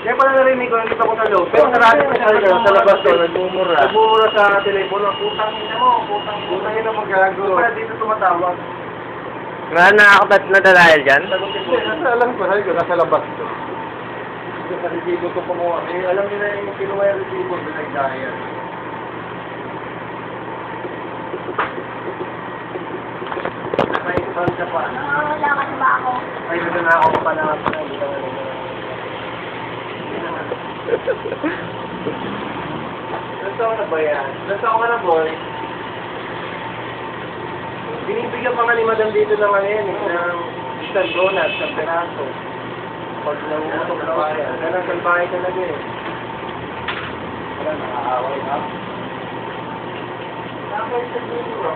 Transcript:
Kaya pala narinig ko, nakita ko sa loob. Pero sarado ko sa labas ko, nagmumura. Nagmumura sa telepono. Putang ina mo, putang ina mo gago. Kaya dito tumatawag. Wala na ako nadadahil dyan? Alam ko, sabi ko, nasa labas ko. Sa resibo ko kumuha. Eh, alam nila yung kinuha yung resibo, nagdahil. Nakaipan ka pa. Wala ka na ba ako? Ay, na ako pa na nga pala. Hindi ka na rin. Nasa na ba yan? Nasa ka na, boy? Binibigyan pa nga ni Madam dito ng ano yan eh, ng isang donut sa peraso. Pag nangutok na kaya. Ganang salbahe talaga eh. Wala, nakaaway ha? Nakakay sa dito.